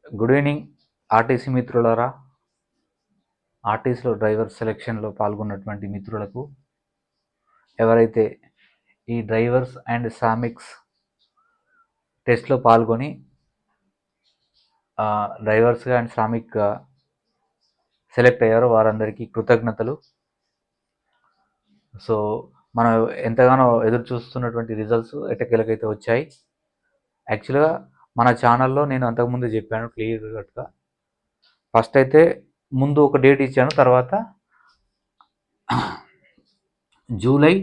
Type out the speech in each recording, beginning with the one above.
Good evening RTC మిత్రులారా. ఆర్టీసీలో driver సెలక్షన్లో పాల్గొన్నటువంటి మిత్రులకు, ఎవరైతే ఈ డ్రైవర్స్ అండ్ శ్రామిక్స్ టెస్ట్లో పాల్గొని డ్రైవర్స్గా అండ్ శ్రామిక్గా సెలెక్ట్ అయ్యారో వారందరికీ కృతజ్ఞతలు. సో మనం ఎంతగానో ఎదురు చూస్తున్నటువంటి రిజల్ట్స్ ఎట్టకేలకైతే వచ్చాయి. యాక్చువల్గా మన ఛానల్లో నేను అంతకుముందు చెప్పాను క్లియర్ కట్గా. ఫస్ట్ అయితే ముందు ఒక డేట్ ఇచ్చాను, తర్వాత జూలై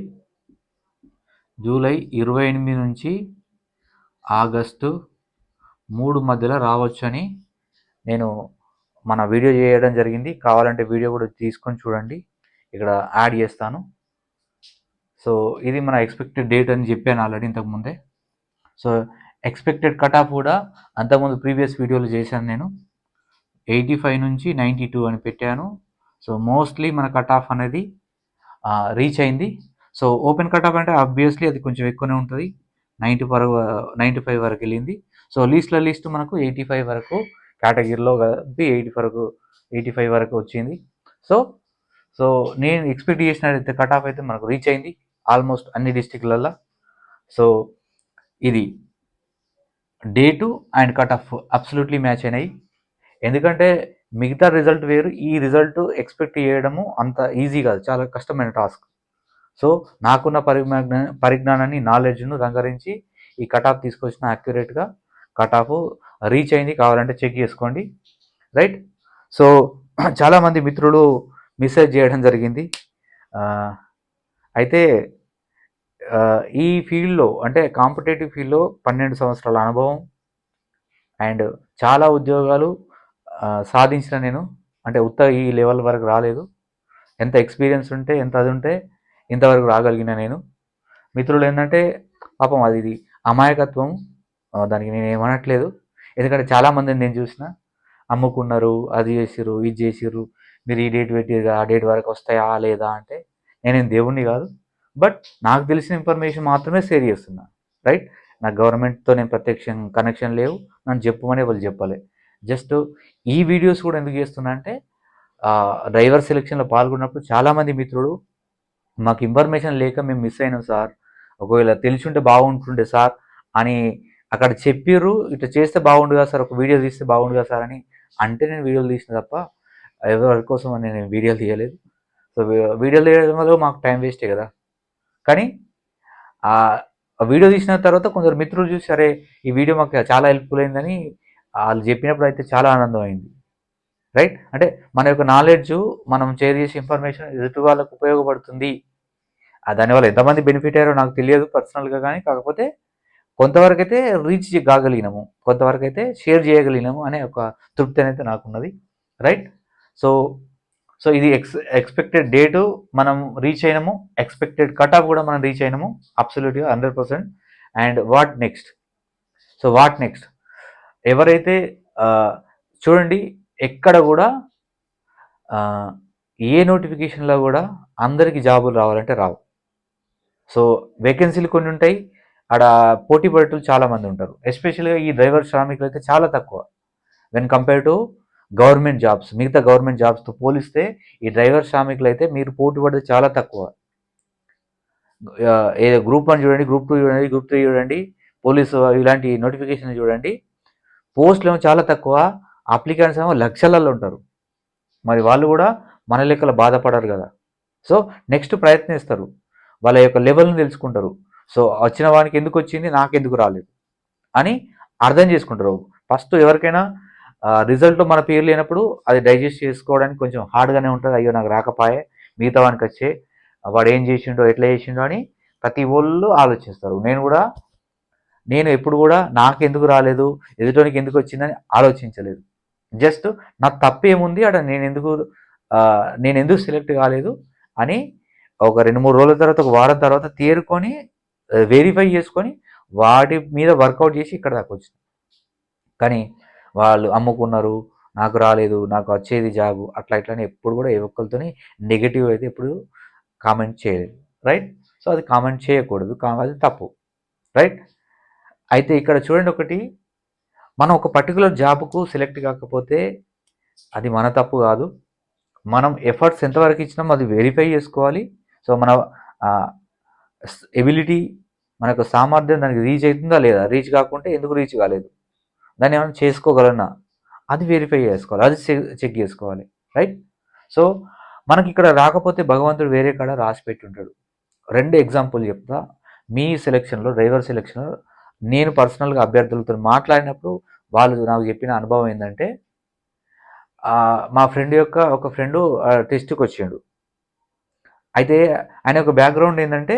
28 నుంచి ఆగస్టు 3 మధ్యలో రావచ్చని నేను మన వీడియో చేయడం జరిగింది. కావాలంటే వీడియో కూడా తీసుకొని చూడండి, ఇక్కడ యాడ్ చేస్తాను. సో ఇది మన ఎక్స్పెక్టెడ్ డేట్ అని చెప్పాను ఆల్రెడీ ఇంతకుముందే. సో ఎక్స్పెక్టెడ్ కట్ ఆఫ్ కూడా అంతకుముందు ప్రీవియస్ వీడియోలు చేశాను నేను. 85 నుంచి 92 అని పెట్టాను. సో మోస్ట్లీ మన కట్ ఆఫ్ అనేది రీచ్ అయింది. సో ఓపెన్ కట్ ఆఫ్ అంటే ఆబ్వియస్లీ అది కొంచెం ఎక్కువనే ఉంటుంది, 95 వరకు వెళ్ళింది. సో లీస్ట్ మనకు 85 వరకు కేటగిరీలో కలిపి 85 వరకు వచ్చింది. సో నేను ఎక్స్పెక్ట్ చేసిన కట్ ఆఫ్ అయితే మనకు రీచ్ అయింది ఆల్మోస్ట్ అన్ని డిస్టిక్లలో. సో ఇది date and cut off absolutely match అయినాయి. ఎందుకంటే మిగతా రిజల్ట్ వేరు, ఈ రిజల్ట్ ఎక్స్పెక్ట్ చేయడము అంత ఈజీ కాదు, చాలా కష్టమైన టాస్క్. సో నాకున్న పరిజ్ఞానాన్ని, నాలెడ్జ్ను రంగరించి ఈ కట్ ఆఫ్ తీసుకొచ్చిన యాక్యురేట్గా కట్ ఆఫ్ రీచ్ అయింది. కావాలంటే చెక్ చేసుకోండి, రైట్. సో చాలామంది మిత్రులు మెసేజ్ చేయడం జరిగింది. అయితే ఈ ఫీల్డ్లో అంటే కాంపిటేటివ్ ఫీల్డ్లో 12 సంవత్సరాల అనుభవం అండ్ చాలా ఉద్యోగాలు సాధించిన నేను. అంటే ఈ లెవెల్ వరకు రాలేదు, ఎంత ఎక్స్పీరియన్స్ ఉంటే ఎంత అది ఉంటే ఇంతవరకు రాగలిగిన నేను. మిత్రులు ఏంటంటే పాపం అది అమాయకత్వం, దానికి నేను ఏమనట్లేదు. ఎందుకంటే చాలామందిని నేను చూసిన అమ్ముకున్నారు, అది చేసిర్రు, ఇది చేసిర్రు, మీరు ఈ డేట్ పెట్టిరుగా ఆ డేట్ వరకు వస్తాయా లేదా అంటే నేనేం దేవుణ్ణి కాదు, బట్ నాకు తెలిసిన ఇన్ఫర్మేషన్ మాత్రమే షేర్ చేస్తున్నా, రైట్. నాకు గవర్నమెంట్తో నేను ప్రత్యక్ష కనెక్షన్ లేవు, నన్ను చెప్పమని వాళ్ళు చెప్పలే. జస్ట్ ఈ వీడియోస్ కూడా ఎందుకు చేస్తున్నా అంటే డ్రైవర్ సెలక్షన్లో పాల్గొన్నప్పుడు చాలామంది మిత్రులు మాకు ఇన్ఫర్మేషన్ లేక మేము మిస్ అయినాం సార్, ఒకవేళ తెలిసి ఉంటే బాగుంటుండే సార్ అని అక్కడ చెప్పిర్రు, ఇట్లా చేస్తే బాగుండు కదా సార్, ఒక వీడియో తీస్తే బాగుండు కదా సార్ అని అంటే నేను వీడియోలు తీసిన తప్ప ఎవరి కోసం అని నేను వీడియోలు తీయలేదు. సో వీడియోలు తీయడం వల్ల మాకు టైం వేస్టే కదా. కానీ ఆ వీడియో తీసిన తర్వాత కొందరు మిత్రులు చూసి సరే ఈ వీడియో మాకు చాలా హెల్ప్ఫుల్ అయిందని వాళ్ళు చెప్పినప్పుడు అయితే చాలా ఆనందం అయింది, రైట్. అంటే మన యొక్క నాలెడ్జ్, మనం షేర్ చేసే ఇన్ఫర్మేషన్ ఎదుటి వాళ్ళకు ఉపయోగపడుతుంది. దానివల్ల ఎంతమంది బెనిఫిట్ అయ్యారో నాకు తెలియదు పర్సనల్గా, కానీ కాకపోతే కొంతవరకు అయితే రీచ్ కాగలిగినాము, కొంతవరకు అయితే షేర్ చేయగలిగినాము అనే ఒక తృప్తి అనేది నాకున్నది, రైట్. సో ఇది ఎక్స్పెక్టెడ్ డేటు మనం రీచ్ అయినాము, ఎక్స్పెక్టెడ్ కట్ ఆఫ్ కూడా మనం రీచ్ అయినాము అబ్సల్యూట్గా 100%. అండ్ వాట్ నెక్స్ట్ ఎవరైతే చూడండి, ఎక్కడ కూడా ఏ నోటిఫికేషన్లో కూడా అందరికీ జాబులు రావాలంటే రావు. సో వేకెన్సీలు కొన్ని ఉంటాయి, ఆడ పోటీ పడేటోళ్ళు చాలామంది ఉంటారు. ఎస్పెషల్గా ఈ డ్రైవర్ శ్రామికులు అయితే చాలా తక్కువ when compare to government jobs. మిగతా గవర్నమెంట్ జాబ్స్తో పోలిస్తే ఈ డ్రైవర్ శ్రామికులు అయితే మీరు పోటీ పడేది చాలా తక్కువ. ఏదో గ్రూప్ 1 చూడండి, గ్రూప్ 2 చూడండి, గ్రూప్ 3 చూడండి, పోలీసు ఇలాంటి నోటిఫికేషన్ చూడండి, పోస్టులు ఏమో చాలా తక్కువ, అప్లికెంట్స్ ఏమో లక్షలలో ఉంటారు. మరి వాళ్ళు కూడా మన లెక్కల బాధపడరు కదా. సో నెక్స్ట్ ప్రయత్నిస్తారు, వాళ్ళ యొక్క లెవెల్ని తెలుసుకుంటారు. సో వచ్చిన వానికి ఎందుకు వచ్చింది, నాకెందుకు రాలేదు అని అర్థం చేసుకుంటారు. ఫస్ట్ ఎవరికైనా రిజల్ట్లో మన పేరు లేనప్పుడు అది డైజెస్ట్ చేసుకోవడానికి కొంచెం హార్డ్గానే ఉంటుంది. అయ్యో నాకు రాకపోయే, మిగతా వానికి వచ్చే, వాడు ఏం చేసిండో ఎట్లా చేసిండో అని ప్రతి వాళ్ళు ఆలోచిస్తారు. నేను ఎప్పుడు కూడా నాకెందుకు రాలేదు, ఎదుటోనికి ఎందుకు వచ్చిందని ఆలోచించలేదు. జస్ట్ నాకు తప్పేముంది అక్కడ, నేను ఎందుకు సెలెక్ట్ కాలేదు అని ఒక 2-3 రోజుల తర్వాత, ఒక వారం తర్వాత తేరుకొని వెరిఫై చేసుకొని వాటి మీద వర్కౌట్ చేసి ఇక్కడ దాకా వచ్చింది. కానీ వాళ్ళు అమ్ముకున్నారు, నాకు రాలేదు, నాకు వచ్చేది జాబు, అట్లా ఎప్పుడు కూడా ఏ ఒక్కరితోని నెగిటివ్ అయితే ఎప్పుడు కామెంట్ చేయలేదు, రైట్. సో అది కామెంట్ చేయకూడదు, అది తప్పు, రైట్. అయితే ఇక్కడ చూడండి, ఒకటి మనం ఒక పర్టికులర్ జాబ్కు సెలెక్ట్ కాకపోతే అది మన తప్పు కాదు. మనం ఎఫర్ట్స్ ఎంతవరకు ఇచ్చినామో అది వెరిఫై చేసుకోవాలి. సో మన ఎబిలిటీ, మన యొక్క సామర్థ్యం దానికి రీచ్ అవుతుందా లేదా, రీచ్ కాకుంటే ఎందుకు రీచ్ కాలేదు, దాన్ని ఏమైనా చేసుకోగలనా, అది వెరిఫై చేసుకోవాలి, అది చెక్ చేసుకోవాలి. రైట్. సో మనకి ఇక్కడ రాకపోతే భగవంతుడు వేరే కాడ రాసి పెట్టి ఉంటాడు. 2 ఎగ్జాంపుల్ చెప్తా. మీ సెలక్షన్లో, డ్రైవర్ సెలక్షన్లో నేను పర్సనల్గా అభ్యర్థులతో మాట్లాడినప్పుడు వాళ్ళు నాకు చెప్పిన అనుభవం ఏంటంటే, మా ఫ్రెండ్ యొక్క ఒక ఫ్రెండు టెస్ట్కి వచ్చాడు. అయితే ఆయన యొక్క బ్యాక్గ్రౌండ్ ఏంటంటే,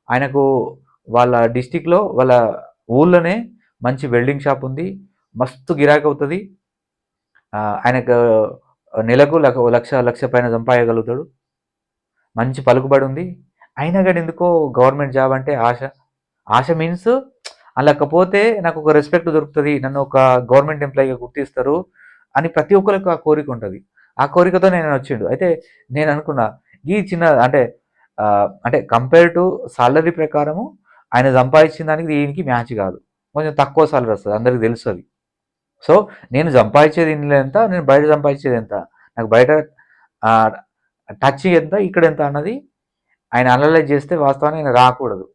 ఆయనకు వాళ్ళ డిస్టిక్లో వాళ్ళ ఊళ్ళోనే మంచి వెల్డింగ్ షాప్ ఉంది, మస్తు గిరాకీ అవుతుంది, ఆయనకు నెలకు లక్ష పైన సంపాదగలుగుతాడు, మంచి పలుకుబడి ఉంది. అయినా కానీ ఎందుకో గవర్నమెంట్ జాబ్ అంటే ఆశ మీన్స్ అలాకపోతే నాకు ఒక రెస్పెక్ట్ దొరుకుతుంది, నన్ను ఒక గవర్నమెంట్ ఎంప్లాయీగా గుర్తిస్తారు అని ప్రతి ఒక్కరికి ఆ కోరిక ఉంటుంది. ఆ కోరికతో నేను వచ్చిండు. అయితే నేను అనుకున్నా ఈ చిన్న అంటే కంపేర్ టు సాలరీ ప్రకారము ఆయన సంపాదించిన దానికి దీనికి మ్యాచ్ కాదు, కొంచెం తక్కువ సాలరీ వస్తుంది, అందరికి తెలుసు అది. సో నేను సంపాదించేది ఇంట్లో ఎంత, నేను బయట సంపాదించేది ఎంత, నాకు బయట టచ్ ఎంత, ఇక్కడ ఎంత అన్నది ఆయన అనలైజ్ చేస్తే వాస్తవాన్ని ఆయన రాకూడదు.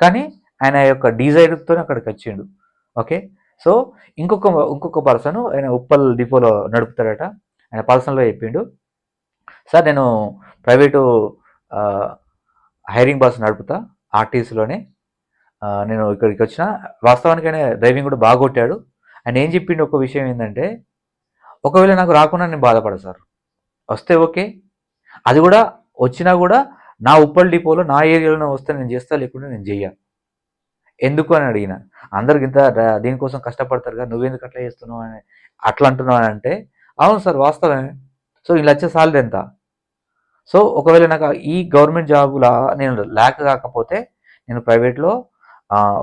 కానీ ఆయన యొక్క డిజైర్తో అక్కడికి వచ్చిండు. ఓకే. సో ఇంకొక పర్సన్ ఆయన ఉప్పల్ డిపోలో నడుపుతాడట. ఆయన పర్సనల్గా చెప్పిండు, సార్ నేను ప్రైవేటు హైరింగ్ బస్ నడుపుతా ఆర్టీసీలోనే, నేను ఇక్కడికి వచ్చిన, వాస్తవానికి ఆయన డ్రైవింగ్ కూడా బాగా కొట్టాడు. ఆయన ఏం చెప్పిండు ఒక విషయం ఏంటంటే, ఒకవేళ నాకు రాకుండా నేను బాధపడ సార్, వస్తే ఓకే, అది కూడా వచ్చినా కూడా నా ఉప్పల్ డిపోలో నా ఏరియాలోనే వస్తే నేను చేస్తా, లేకుంటే నేను చెయ్య. ఎందుకు అని అడిగిన. అందరికి ఇంత దీనికోసం కష్టపడతారు కదా, నువ్వెందుకు అట్లా చేస్తున్నావు అని అట్లా అంటున్నావు అంటే, అవును సార్ వాస్తవమే. సో ఇలా వచ్చే సాలరీ ఎంత, సో ఒకవేళ నాకు ఈ గవర్నమెంట్ జాబులా నేను ల్యాక్ కాకపోతే నేను ప్రైవేట్లో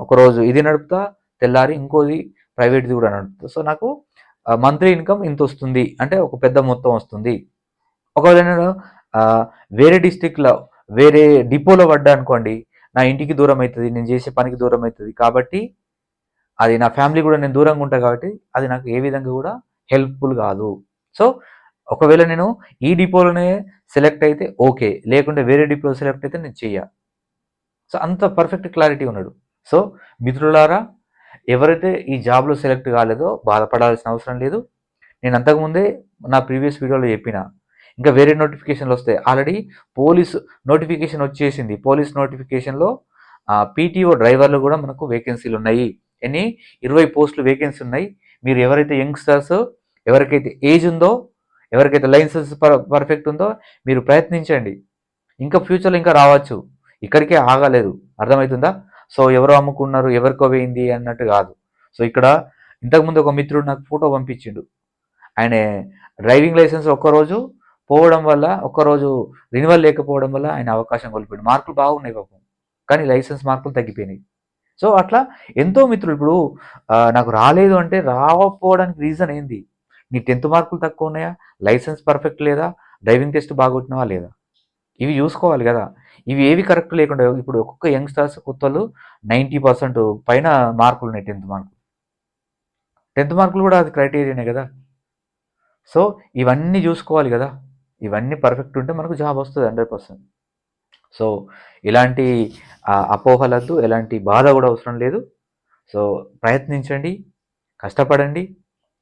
ఒకరోజు ఇది నడుపుతా, తెల్లారి ఇంకోది ప్రైవేట్ది కూడా నడుపుతా. సో నాకు మంత్లీ ఇన్కమ్ ఇంత వస్తుంది అంటే ఒక పెద్ద మొత్తం వస్తుంది. ఒకవేళ నేను వేరే డిస్టిక్లో వేరే డిపోలో పడ్డా అనుకోండి, నా ఇంటికి దూరం అవుతుంది, నేను చేసే పనికి దూరం అవుతుంది, కాబట్టి అది నా ఫ్యామిలీ కూడా నేను దూరంగా ఉంటాను, కాబట్టి అది నాకు ఏ విధంగా కూడా హెల్ప్ఫుల్ కాదు. సో ఒకవేళ నేను ఈ డిపోలోనే సెలెక్ట్ అయితే ఓకే, లేకుంటే వేరే డిపోలో సెలెక్ట్ అయితే నేను చెయ్య. సో అంత పర్ఫెక్ట్ క్లారిటీ ఉన్నాడు. సో మిత్రులారా, ఎవరైతే ఈ జాబ్లో సెలెక్ట్ కాలేదో బాధపడాల్సిన అవసరం లేదు. నేను అంతకుముందే నా ప్రీవియస్ వీడియోలో చెప్పిన, ఇంకా వేరే నోటిఫికేషన్లు వస్తాయి. ఆల్రెడీ పోలీస్ నోటిఫికేషన్ వచ్చేసింది. పోలీస్ నోటిఫికేషన్లో పీటీఓ డ్రైవర్లు కూడా మనకు వేకెన్సీలు ఉన్నాయి. 20 పోస్టులు వేకెన్సీ ఉన్నాయి. మీరు ఎవరైతే యంగ్స్టర్స్, ఎవరికైతే ఏజ్ ఉందో, ఎవరికైతే లైసెన్స్ పర్ఫెక్ట్ ఉందో మీరు ప్రయత్నించండి. ఇంకా ఫ్యూచర్లో ఇంకా రావచ్చు, ఇక్కడికే ఆగలేదు. అర్థమవుతుందా? సో ఎవరు అమ్ముకున్నారు, ఎవరికో పోయింది అన్నట్టు కాదు. సో ఇక్కడ ఇంతకుముందు ఒక మిత్రుడు నాకు ఫోటో పంపించిండు. ఆయన డ్రైవింగ్ లైసెన్స్ ఒక్కరోజు పోవడం వల్ల, ఒక్కరోజు రినివల్ లేకపోవడం వల్ల ఆయన అవకాశం కోల్పోయాడు. మార్కులు బాగున్నాయి పాపం, కానీ లైసెన్స్ మార్కులు తగ్గిపోయినాయి. సో అట్లా ఎంతో మిత్రులు ఇప్పుడు నాకు రాలేదు అంటే రాకపోవడానికి రీజన్ ఏంది? నీ 10th మార్కులు తక్కువ ఉన్నాయా, లైసెన్స్ పర్ఫెక్ట్ లేదా, డ్రైవింగ్ టెస్ట్ బాగొట్టినవా లేదా, ఇవి చూసుకోవాలి కదా. ఇవి ఏవి కరెక్ట్ లేకుండా ఇప్పుడు ఒక్కొక్క యంగ్స్టర్స్ కొత్తలు 90% పైన మార్కులు ఉన్నాయి. 10th మార్కులు కూడా అది క్రైటీరియానే కదా. సో ఇవన్నీ చూసుకోవాలి కదా, ఇవన్నీ పర్ఫెక్ట్ ఉంటే మనకు జాబ్ వస్తుంది 100%. సో ఇలాంటి అపోహలద్దు, ఎలాంటి బాధ కూడా అవసరం లేదు. సో ప్రయత్నించండి, కష్టపడండి.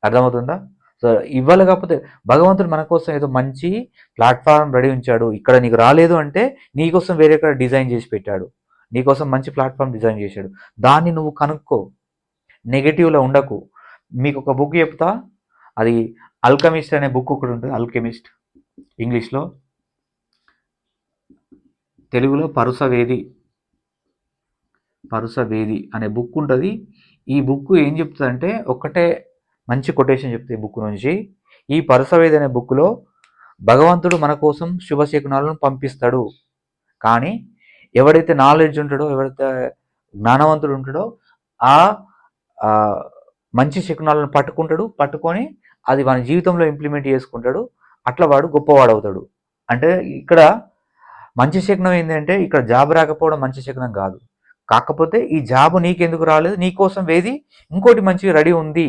అర్థమవుతుందా? సో ఇవ్వాలి, కాకపోతే భగవంతుడు మన కోసం ఏదో మంచి ప్లాట్ఫామ్ రెడీ ఉంచాడు. ఇక్కడ నీకు రాలేదు అంటే నీకోసం వేరే ఇక్కడ డిజైన్ చేసి పెట్టాడు, నీకోసం మంచి ప్లాట్ఫామ్ డిజైన్ చేశాడు. దాన్ని నువ్వు కనుక్కో, నెగటివ్లో ఉండకు. మీకు ఒక బుక్ చెప్తా, అది ఆల్కెమిస్ట్ అనే బుక్ ఒకటి ఉంటుంది. ఆల్కెమిస్ట్ ఇంగ్లీష్లో, తెలుగులో పరుసవేది అనే బుక్ ఉంటుంది. ఈ బుక్ ఏం చెప్తుందంటే, ఒక్కటే మంచి కొటేషన్ చెప్తే ఈ బుక్ నుంచి, ఈ పరుసవేది అనే బుక్లో భగవంతుడు మన కోసం శుభశకునాలను పంపిస్తాడు, కానీ ఎవడైతే నాలెడ్జ్ ఉంటాడో, ఎవరైతే జ్ఞానవంతుడు ఉంటాడో ఆ మంచి శకునాలను పట్టుకొని అది మన జీవితంలో ఇంప్లిమెంట్ చేసుకుంటాడు. అట్లా వాడు గొప్పవాడు అవుతాడు. అంటే ఇక్కడ మంచి శకునం ఏంటంటే, ఇక్కడ జాబ్ రాకపోవడం మంచి శకునం కాదు. కాకపోతే ఈ జాబ్ నీకెందుకు రాలేదు, నీకోసం వేది ఇంకోటి మంచిగా రెడీ ఉంది,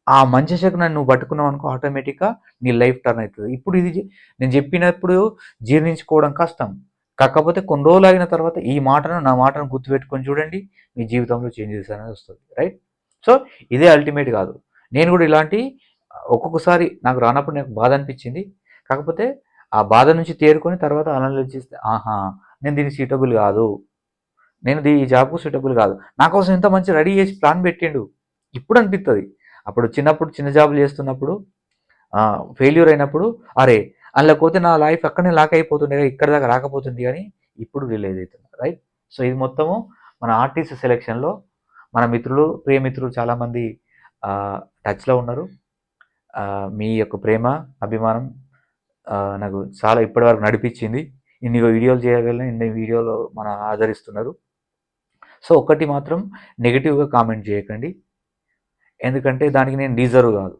ఆ మంచి శకునాన్ని నువ్వు పట్టుకున్నావు అనుకో ఆటోమేటిక్గా నీ లైఫ్ టర్న్ అవుతుంది. ఇప్పుడు ఇది నేను చెప్పినప్పుడు జీర్ణించుకోవడం కష్టం. కాకపోతే కొన్ని రోజులు ఆగిన తర్వాత నా మాటను గుర్తుపెట్టుకొని చూడండి, మీ జీవితంలో చేంజెస్ అనేది వస్తుంది. రైట్. సో ఇదే అల్టిమేట్ కాదు. నేను కూడా ఇలాంటి ఒక్కొక్కసారి నాకు రానప్పుడు నాకు బాధ అనిపించింది. కాకపోతే ఆ బాధ నుంచి తేరుకొని తర్వాత అనలైజ్ చేస్తే ఆహా, నేను దీనికి సూటబుల్ కాదు, నేను ఈ జాబ్కు సూటబుల్ కాదు. నా కోసం ఇంత మంచి రెడీ చేసి ప్లాన్ పెట్టిండు. ఇప్పుడు అనిపిస్తుంది. అప్పుడు చిన్నప్పుడు చిన్న జాబులు చేస్తున్నప్పుడు ఫెయిల్యూర్ అయినప్పుడు అరే అందులో పోతే నా లైఫ్ అక్కడనే లాక్ అయిపోతుండే, ఇక్కడ దాకా రాకపోతుంది అని ఇప్పుడు రిలైజ్ అవుతుంది. రైట్. సో ఇది మొత్తము మన ఆర్టిస్ట్ సెలెక్షన్లో మన మిత్రులు, ప్రియమిత్రులు చాలామంది టచ్లో ఉన్నారు. మీ యొక్క ప్రేమ, అభిమానం నాకు చాలా ఇప్పటివరకు నడిపించింది. ఇన్ని వీడియోలు చేయగలను, ఇన్ని వీడియోలు మన ఆదరిస్తున్నారు. సో ఒక్కటి మాత్రం నెగిటివ్గా కామెంట్ చేయకండి, ఎందుకంటే దానికి నేను డిజర్వ్ కాదు.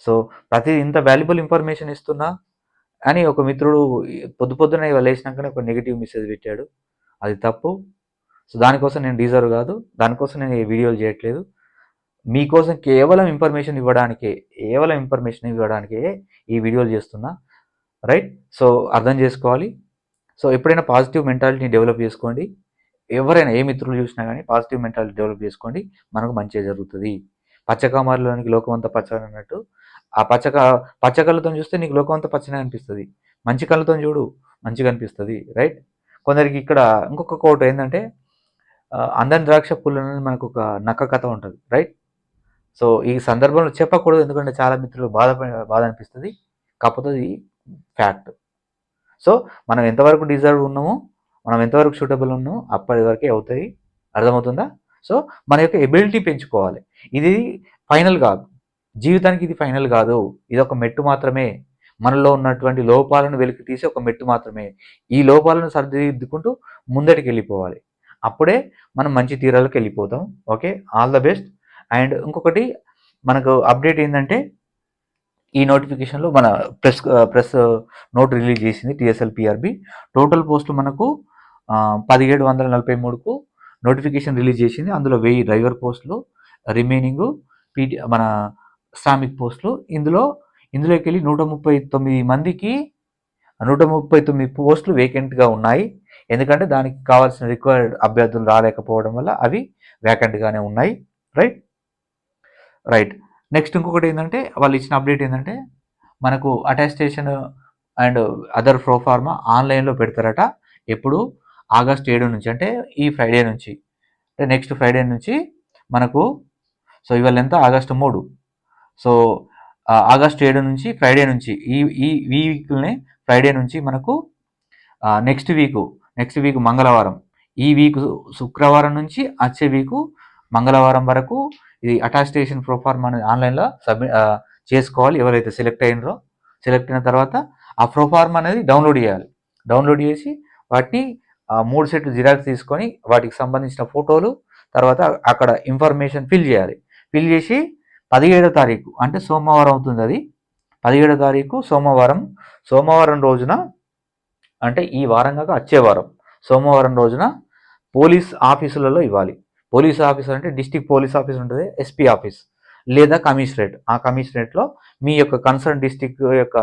సో ప్రతి ఇంత వాల్యుబుల్ ఇన్ఫర్మేషన్ ఇస్తున్నా అని ఒక మిత్రుడు పొద్దున్నే లేచినాకనే ఒక నెగిటివ్ మెసేజ్ పెట్టాడు. అది తప్పు. సో దానికోసం నేను డిజర్వ్ కాదు, దానికోసం నేను ఈ వీడియోలు చేయట్లేదు. మీకోసం కేవలం ఇన్ఫర్మేషన్ ఇవ్వడానికే ఈ వీడియోలు చేస్తున్నా. రైట్. సో అర్థం చేసుకోవాలి. సో ఎప్పుడైనా పాజిటివ్ మెంటాలిటీని డెవలప్ చేసుకోండి. ఎవరైనా ఏ మిత్రులు చూసినా కానీ పాజిటివ్ మెంటాలిటీ డెవలప్ చేసుకోండి, మనకు మంచిగా జరుగుతుంది. పచ్చకామర్లోనికి లోకమంతా పచ్చగా అన్నట్టు, ఆ పచ్చ కళ్ళతో చూస్తే నీకు లోకమంతా పచ్చనే అనిపిస్తుంది, మంచి కళ్ళతో చూడు మంచిగా అనిపిస్తుంది. రైట్. కొందరికి ఇక్కడ ఇంకొక కోట్ ఏంటంటే అందని ద్రాక్ష పుల్లు అనేది మనకు ఒక నక్క కథ ఉంటుంది. రైట్. సో ఈ సందర్భంలో చెప్పకూడదు, ఎందుకంటే చాలా మిత్రులు బాధ అనిపిస్తుంది. కాకపోతే అది ఫ్యాక్ట్. సో మనం ఎంతవరకు డిజర్వ్ ఉన్నామో, మనం ఎంతవరకు సూటబుల్ ఉన్నామో అప్పటి వరకే అవుతాయి. అర్థమవుతుందా? సో మన యొక్క ఎబిలిటీ పెంచుకోవాలి. ఇది ఫైనల్ కాదు, జీవితానికి ఇది ఫైనల్ కాదు. ఇది ఒక మెట్టు మాత్రమే. మనలో ఉన్నటువంటి లోపాలను వెలికి తీసి ఒక మెట్టు మాత్రమే. ఈ లోపాలను సరిదిద్దుకుంటూ ముందటికి వెళ్ళిపోవాలి. అప్పుడే మనం మంచి తీరాలకు వెళ్ళిపోతాం. Okay, all the best. And ఇంకొకటి మనకు అప్డేట్ ఏంటంటే, ఈ నోటిఫికేషన్లో మన ప్రెస్ నోట్ రిలీజ్ చేసింది TSLPRB. టోటల్ పోస్టులు మనకు 1743కు నోటిఫికేషన్ రిలీజ్ చేసింది. అందులో 1000 డ్రైవర్ పోస్టులు, రిమైనింగ్ మన శ్రామిక్ పోస్టులు. ఇందులోకి వెళ్ళి 139 మందికి 139 పోస్టులు వేకెంట్గా ఉన్నాయి. ఎందుకంటే దానికి కావాల్సిన రిక్వైర్డ్ అభ్యర్థులు రాలేకపోవడం వల్ల అవి వేకెంట్గానే ఉన్నాయి. రైట్. నెక్స్ట్ ఇంకొకటి ఏంటంటే, వాళ్ళు ఇచ్చిన అప్డేట్ ఏంటంటే, మనకు అటెస్టేషన్ అండ్ అదర్ ప్రోఫార్మా ఆన్లైన్లో పెడతారట. ఎప్పుడు? ఆగస్ట్ 7 నుంచి, అంటే ఈ ఫ్రైడే నుంచి, అంటే నెక్స్ట్ ఫ్రైడే నుంచి మనకు. సో ఇవాళ ఎంత? ఆగస్టు 3. సో ఆగస్ట్ 7 నుంచి ఫ్రైడే నుంచి, ఈ వీక్నే ఫ్రైడే నుంచి మనకు నెక్స్ట్ వీక్ మంగళవారం, ఈ వీక్ శుక్రవారం నుంచి వచ్చే వీకు మంగళవారం వరకు ఇది అటాస్టేషన్ ప్రోఫార్మా అనేది ఆన్లైన్లో చేసుకోవాలి. ఎవరైతే సెలెక్ట్ అయిన తర్వాత ఆ ప్రోఫార్మా అనేది డౌన్లోడ్ చేసి వాటిని 3 సెట్లు జిరాక్స్ తీసుకొని వాటికి సంబంధించిన ఫోటోలు, తర్వాత అక్కడ ఇన్ఫర్మేషన్ ఫిల్ చేసి 17వ తారీఖు, అంటే సోమవారం అవుతుంది. అది 17వ తారీఖు సోమవారం రోజున, అంటే ఈ వారం కాక వచ్చే వారం సోమవారం రోజున పోలీస్ ఆఫీసులలో ఇవ్వాలి. పోలీస్ ఆఫీసర్ అంటే డిస్టిక్ పోలీస్ ఆఫీస్ ఉంటుంది, SP ఆఫీస్ లేదా కమిషనరేట్. ఆ కమిషనరేట్లో మీ యొక్క కన్సర్న్ డిస్టిక్ యొక్క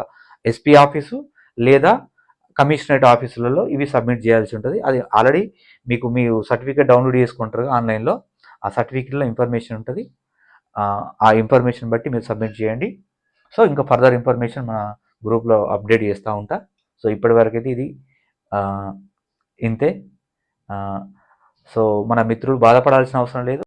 SP ఆఫీసు లేదా కమిషనరేట్ ఆఫీసులలో ఇవి సబ్మిట్ చేయాల్సి ఉంటుంది. అది ఆల్రెడీ మీరు సర్టిఫికేట్ డౌన్లోడ్ చేసుకుంటారు ఆన్లైన్లో. ఆ సర్టిఫికేట్లో ఇన్ఫర్మేషన్ ఉంటుంది. ఆ ఇన్ఫర్మేషన్ బట్టి మీరు సబ్మిట్ చేయండి. సో ఇంకా ఫర్దర్ ఇన్ఫర్మేషన్ మన గ్రూప్లో అప్డేట్ చేస్తూ ఉంటా. సో ఇప్పటివరకు అయితే ఇది ఇంతే. సో మన మిత్రులు బాధపడాల్సిన అవసరం లేదు.